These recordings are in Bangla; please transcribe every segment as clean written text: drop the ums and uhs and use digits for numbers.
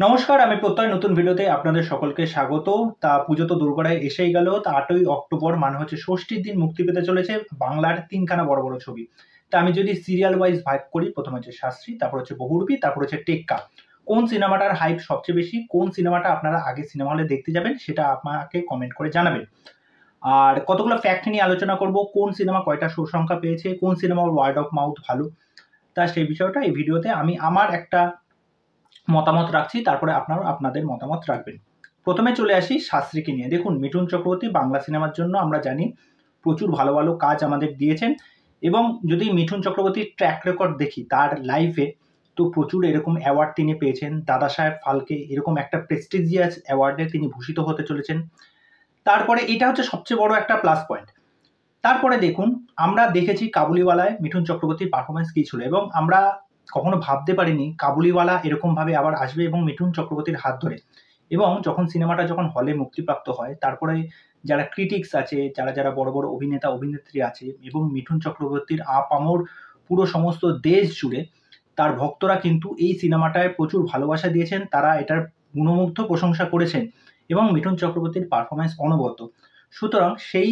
নমস্কার, আমি প্রত্যয় নতুন ভিডিওতে আপনাদের সকলকে স্বাগত। তা পুজো তো দোরগোড়ায় এসেই গেল। তা ৮ই অক্টোবর মানে হচ্ছে ষষ্ঠীর দিন মুক্তি পেতে চলেছে বাংলার ৩ খানা বড়, বড় ছবি। তা আমি যদি সিরিয়াল ওয়াইজ ভাগ করি, ১ম হচ্ছে শাস্ত্রী, তারপর হচ্ছে বহুরূপী, তারপর হচ্ছে টেক্কা। কোন সিনেমাটার হাইপ সবচেয়ে বেশি, কোন সিনেমাটা আপনারা আগে সিনেমা হলে দেখতে যাবেন সেটা আমাকে কমেন্ট করে জানাবেন। আর কতগুলো ফ্যাক্ট নিয়ে আলোচনা করব, কোন সিনেমা কয়টা শো সংখ্যা পেয়েছে, কোন সিনেমার ওয়ার্ড অফ মাউথ ভালো। তা সেই বিষয়টা এই ভিডিওতে আমি আমার একটা মতামত রাখছি, তারপরে আপনারা আপনাদের মতামত রাখবেন। প্রথমে চলে আসি শাস্ত্রীকে নিয়ে। দেখুন, মিঠুন চক্রবর্তী বাংলা সিনেমার জন্য আমরা জানি প্রচুর ভালো ভালো কাজ আমাদের দিয়েছেন, এবং যদি মিঠুন চক্রবর্তীর ট্র্যাক রেকর্ড দেখি তার লাইফে, তো প্রচুর এরকম অ্যাওয়ার্ড তিনি পেয়েছেন। দাদা সাহেব ফালকে এরকম একটা প্রেস্টিজিয়াস অ্যাওয়ার্ডে তিনি ভূষিত হতে চলেছেন। তারপরে এটা হচ্ছে সবচেয়ে বড় একটা প্লাস পয়েন্ট। তারপরে দেখুন, আমরা দেখেছি কাবুলিওয়ালায় মিঠুন চক্রবর্তীর পারফরমেন্স কী ছিল, এবং আমরা কখনো ভাবতে পারিনি কাবুলিওয়ালা এরকমভাবে আবার আসবে এবং মিঠুন চক্রবর্তীর হাত ধরে। এবং যখন সিনেমাটা যখন হলে মুক্তিপ্রাপ্ত হয়, তারপরে যারা ক্রিটিক্স আছে, যারা যারা বড় বড় অভিনেতা অভিনেত্রী আছে, এবং মিঠুন চক্রবর্তীর আপামর পুরো সমস্ত দেশ জুড়ে তার ভক্তরা কিন্তু এই সিনেমাটায় প্রচুর ভালোবাসা দিয়েছেন। তারা এটার গুণমুগ্ধ প্রশংসা করেছেন, এবং মিঠুন চক্রবর্তীর পারফরমেন্স অনবদ্য। সুতরাং সেই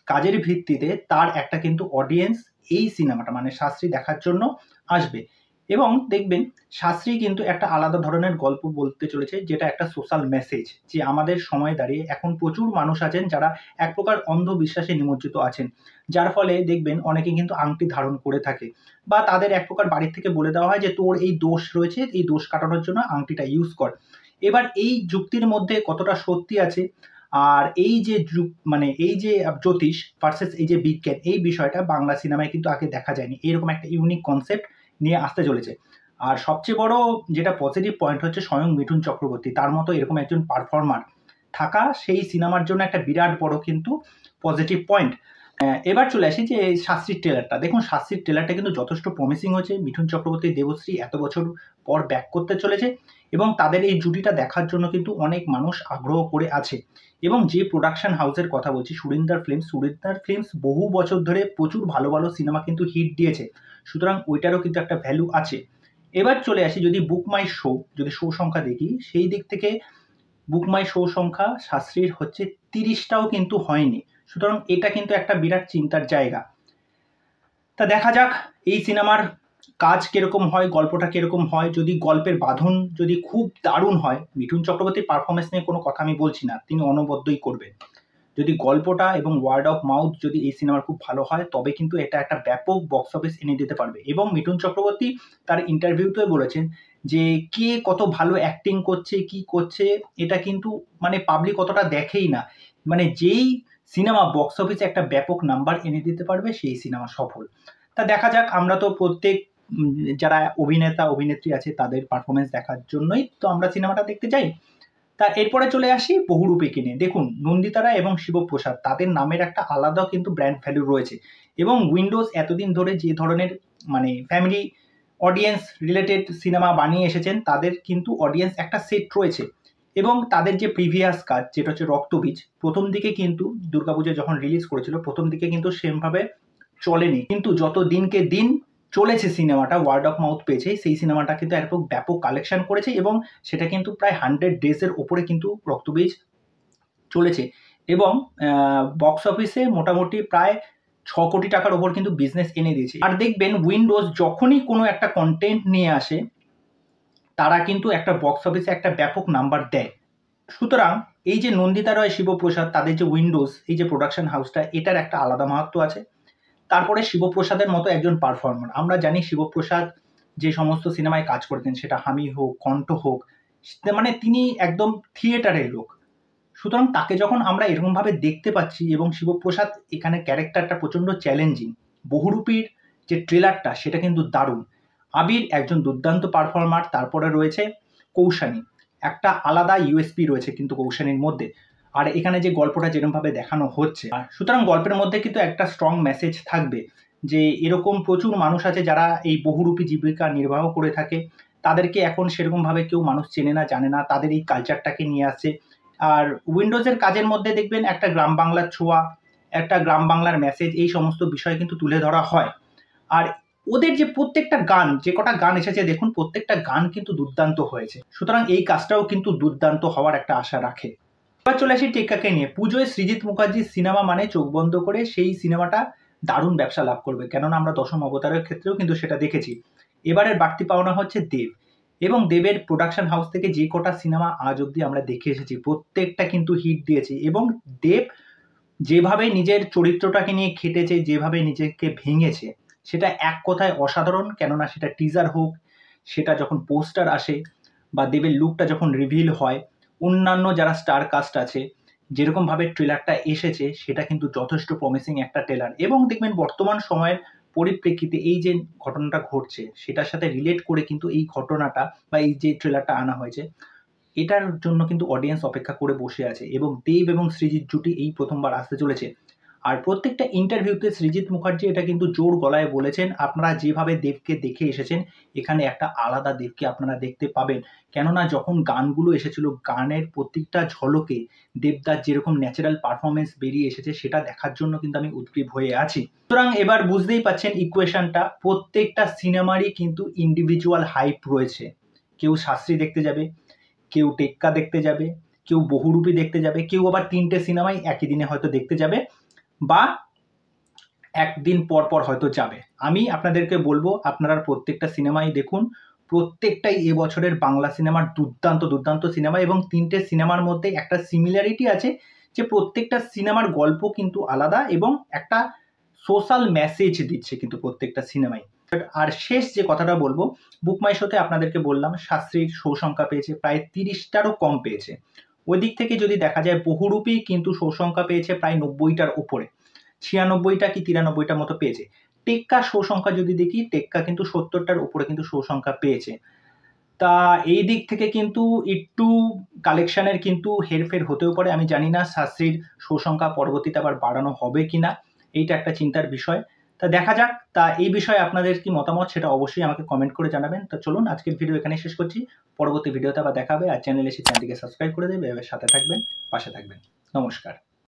কাজের ভিত্তিতে তার একটা কিন্তু অডিয়েন্স এই সিনেমাটা মানে শাস্ত্রী দেখার জন্য আসবে। এবং দেখবেন শাস্ত্রী কিন্তু একটা আলাদা ধরনের গল্প বলতে চলেছে, যেটা একটা সোশ্যাল মেসেজ, যে আমাদের সময় দাঁড়িয়ে এখন প্রচুর মানুষ আছেন যারা এক প্রকার অন্ধবিশ্বাসে নিমজ্জিত আছেন, যার ফলে দেখবেন অনেকে কিন্তু আংটি ধারণ করে থাকে, বা তাদের এক প্রকার বাড়ির থেকে বলে দেওয়া হয় যে তোর এই দোষ রয়েছে, এই দোষ কাটানোর জন্য আংটিটা ইউজ কর। এবার এই যুক্তির মধ্যে কতটা সত্যি আছে, আর এই যে মানে এই যে জ্যোতিষ ভার্সেস এই যে বিজ্ঞান, এই বিষয়টা বাংলা সিনেমায় কিন্তু আগে দেখা যায়নি। এইরকম একটা ইউনিক কনসেপ্ট নিয়ে আসতে চলেছে। আর সবচেয়ে বড় যেটা পজিটিভ পয়েন্ট হচ্ছে স্বয়ং মিঠুন চক্রবর্তী তার মতো এরকম একজন পারফর্মার থাকা সেই সিনেমার জন্য একটা বিরাট বড় কিন্তু পজিটিভ পয়েন্ট। এবার চলে আসি যে শাস্ত্রীর ট্রেলারটা। দেখুন, শাস্ত্রীর ট্রেলারটা কিন্তু যথেষ্ট প্রমিসিং হচ্ছে। মিঠুন চক্রবর্তী দেবশ্রী এত বছর পর ব্যাক করতে চলেছে, এবং তাদের এই জুটিটা দেখার জন্য কিন্তু অনেক মানুষ আগ্রহ করে আছে। এবং যে প্রোডাকশন হাউসের কথা বলছি, সুরিন্দার ফিল্মস বহু বছর ধরে প্রচুর ভালো ভালো সিনেমা কিন্তু হিট দিয়েছে, সুতরাং ওইটারও কিন্তু একটা ভ্যালু আছে। এবার চলে আসি যদি বুক মাই শো, যদি শো সংখ্যা দেখি, সেই দিক থেকে বুক মাই শো সংখ্যা শাস্ত্রীর হচ্ছে 30টাও কিন্তু হয়নি। সুতরাং এটা কিন্তু একটা বিরাট চিন্তার জায়গা। তা দেখা যাক এই সিনেমার কাজ কিরকম হয়, গল্পটা কিরকম হয়। যদি গল্পের বাঁধন যদি খুব দারুণ হয়, মিঠুন চক্রবর্তীর পারফরমেন্স নিয়ে কোনো কথা আমি বলছি না, তিনি অনবদ্যই করবেন। যদি গল্পটা এবং ওয়ার্ড অফ মাউথ যদি এই সিনেমার খুব ভালো হয়, তবে কিন্তু এটা একটা ব্যাপক বক্স অফিস এনে দিতে পারবে। এবং মিঠুন চক্রবর্তী তার ইন্টারভিউতে বলেছেন যে কে কত ভালো অ্যাক্টিং করছে, কি করছে, এটা কিন্তু মানে পাবলিক অতটা দেখেই না। মানে যেই সিনেমা বক্স অফিসে একটা ব্যাপক নাম্বার এনে দিতে পারবে, সেই সিনেমা সফল। তা দেখা যাক, আমরা তো প্রত্যেক যারা অভিনেতা অভিনেত্রী আছে তাদের পারফরমেন্স দেখার জন্যই তো আমরা সিনেমাটা দেখতে যাই। তা এরপরে চলে আসি বহুরূপীকে নিয়ে। দেখুন, নন্দিতারা এবং শিবপ্রসাদ তাদের নামের একটা আলাদা কিন্তু ব্র্যান্ড ভ্যালু রয়েছে, এবং উইন্ডোজ এতদিন ধরে যে ধরনের মানে ফ্যামিলি অডিয়েন্স রিলেটেড সিনেমা বানিয়ে এসেছেন, তাদের কিন্তু অডিয়েন্স একটা সেট রয়েছে। এবং তাদের যে প্রিভিয়াস কাজ যেটা হচ্ছে রক্তবীজ, প্রথম দিকে কিন্তু দুর্গাপুজো যখন রিলিজ করেছিল, প্রথম দিকে কিন্তু সেমভাবে চলেনি, কিন্তু যত দিনকে দিন চলেছে সিনেমাটা, ওয়ার্ড অফ মাউথ পেয়েছে, সেই সিনেমাটা কিন্তু এত ব্যাপক কালেকশন করেছে, এবং সেটা কিন্তু প্রায় 100 ডেজের ওপরে কিন্তু রক্তবীজ চলেছে। এবং বক্স অফিসে মোটামুটি প্রায় 6 কোটি টাকার ওপর কিন্তু বিজনেস এনে দিয়েছে। আর দেখবেন উইন্ডোজ যখনই কোনো একটা কন্টেন্ট নিয়ে আসে, তারা কিন্তু একটা বক্স অফিসে একটা ব্যাপক নাম্বার দেয়। সুতরাং এই যে নন্দিতা রয় শিবপ্রসাদ, তাদের যে উইন্ডোজ এই যে প্রোডাকশন হাউসটা, এটার একটা আলাদা মাহাত্ম্য আছে। তারপরে শিবপ্রসাদের মতো একজন পারফর্মার, আমরা জানি শিবপ্রসাদ যে সমস্ত সিনেমায় কাজ করতেন, সেটা হামি হোক, কণ্ঠ হোক, মানে তিনি একদম থিয়েটারের লোক। সুতরাং তাকে যখন আমরা এরকমভাবে দেখতে পাচ্ছি, এবং শিবপ্রসাদ এখানে ক্যারেক্টারটা প্রচণ্ড চ্যালেঞ্জিং। বহুরূপীর যে ট্রেলারটা সেটা কিন্তু দারুণ। আবির একজন দুর্দান্ত পারফর্মার। তারপরে রয়েছে কৌশানী, একটা আলাদা ইউএসপি রয়েছে কিন্তু কৌশানীর মধ্যে। আর এখানে যে গল্পটা যেরকমভাবে দেখানো হচ্ছে, সুতরাং গল্পের মধ্যে কিন্তু একটা স্ট্রং মেসেজ থাকবে যে এরকম প্রচুর মানুষ আছে যারা এই বহুরূপী জীবিকা নির্বাহ করে থাকে, তাদেরকে এখন সেরকমভাবে কেউ মানুষ চেনে না, জানে না, তাদের এই কালচারটাকে নিয়ে আসছে। আর উইন্ডোজের কাজের মধ্যে দেখবেন একটা গ্রাম বাংলার ছোঁয়া, একটা গ্রাম বাংলার মেসেজ, এই সমস্ত বিষয় কিন্তু তুলে ধরা হয়। আর ওদের যে প্রত্যেকটা গান, যে কটা গান এসেছে দেখুন, প্রত্যেকটা গান কিন্তু দুর্দান্ত হয়েছে। সুতরাং এই কাজটাও কিন্তু দুর্দান্ত হওয়ার একটা আশা রাখে। এবার চলে আসি টেক্কাকে নিয়ে। পুজোয় সৃজিত মুখার্জির সিনেমা মানে চোখ বন্ধ করে সেই সিনেমাটা দারুণ ব্যবসা লাভ করবে, কেননা আমরা দশম অবতারের ক্ষেত্রেও কিন্তু সেটা দেখেছি। এবারের বাড়তি পাওনা হচ্ছে দেব, এবং দেবের প্রোডাকশন হাউস থেকে যে কটা সিনেমা আজ অব্দি আমরা দেখে এসেছি প্রত্যেকটা কিন্তু হিট দিয়েছে। এবং দেব যেভাবে নিজের চরিত্রটাকে নিয়ে খেটেছে, যেভাবে নিজেকে ভেঙেছে, সেটা এক কথায় অসাধারণ। কেননা সেটা টিজার হোক, সেটা যখন পোস্টার আসে, বা দেবের লুকটা যখন রিভিল হয়, অন্যান্য যারা স্টার কাস্ট আছে, যেরকমভাবে ট্রেলারটা এসেছে সেটা কিন্তু যথেষ্ট প্রমিসিং একটা ট্রেলার। এবং দেখবেন বর্তমান সময়ের পরিপ্রেক্ষিতে এই যে ঘটনাটা ঘটছে সেটার সাথে রিলেট করে কিন্তু এই ঘটনাটা বা এই যে ট্রেলারটা আনা হয়েছে, এটার জন্য কিন্তু অডিয়েন্স অপেক্ষা করে বসে আছে। এবং দেব এবং সৃজিত জুটি এই প্রথমবার আসতে চলেছে। আর প্রত্যেকটা ইন্টারভিউতে সৃজিত মুখার্জি এটা কিন্তু জোর গলায় বলেছেন, আপনারা যেভাবে দেবকে দেখে এসেছেন এখানে একটা আলাদা দেবকে আপনারা দেখতে পাবেন। কেননা যখন গানগুলো এসেছিল, গানের প্রত্যেকটা ঝলকে দেবদাস যেরকম ন্যাচারাল পারফরমেন্স বেরিয়ে এসেছে সেটা দেখার জন্য কিন্তু আমি উদগ্রীব হয়ে আছি। সুতরাং এবার বুঝতেই পাচ্ছেন ইকুয়েশনটা, প্রত্যেকটা সিনেমারই কিন্তু ইন্ডিভিজুয়াল হাইপ রয়েছে। কেউ শাস্ত্রী দেখতে যাবে, কেউ টেক্কা দেখতে যাবে, কেউ বহুরূপী দেখতে যাবে, কেউ আবার 3টে সিনেমাই একই দিনে হয়তো দেখতে যাবে, বা একদিন পর পর হয়তো যাবে। আমি আপনাদেরকে বলবো আপনারা প্রত্যেকটা সিনেমাই দেখুন, প্রত্যেকটাই এবছরের বাংলা সিনেমার দুর্দান্ত দুর্দান্ত সিনেমা। এবং 3টে সিনেমার মধ্যে একটা সিমিলারিটি আছে, যে প্রত্যেকটা সিনেমার গল্প কিন্তু আলাদা এবং একটা সোশ্যাল মেসেজ দিচ্ছে কিন্তু প্রত্যেকটা সিনেমাই। আর শেষ যে কথাটা বলবো, বুক মাই শোতে আপনাদেরকে বললাম শাস্ত্রীর শো সংখ্যা পেয়েছে প্রায় 30টারও কম পেয়েছে। ওই দিক থেকে যদি দেখা যায় বহুরূপী কিন্তু শো সংখ্যা পেয়েছে প্রায় 90টার উপরে, 96টা কি 93টার মতো পেয়েছে। টেক্কা শো সংখ্যা যদি দেখি, টেক্কা কিন্তু 70টার উপরে কিন্তু শো সংখ্যা পেয়েছে। তা এই দিক থেকে কিন্তু একটু কালেকশনের কিন্তু হেরফের হতেও পারে। আমি জানি না শাস্ত্রীর শো সংখ্যা পরবর্তীতে আবার বাড়ানো হবে কিনা, এইটা একটা চিন্তার বিষয়। তা দেখা যাক। তা এই বিষয়ে আপনাদের কি মতামত সেটা অবশ্যই আমাকে কমেন্ট করে জানাবেন। তো চলুন আজকের ভিডিও এখানে শেষ করছি, পরবর্তী ভিডিওতে আবার দেখা হবে। আর চ্যানেলে এসে চ্যানেলটিকে সাবস্ক্রাইব করে দেবে, এবার সাথে থাকবেন, পাশে থাকবেন। নমস্কার।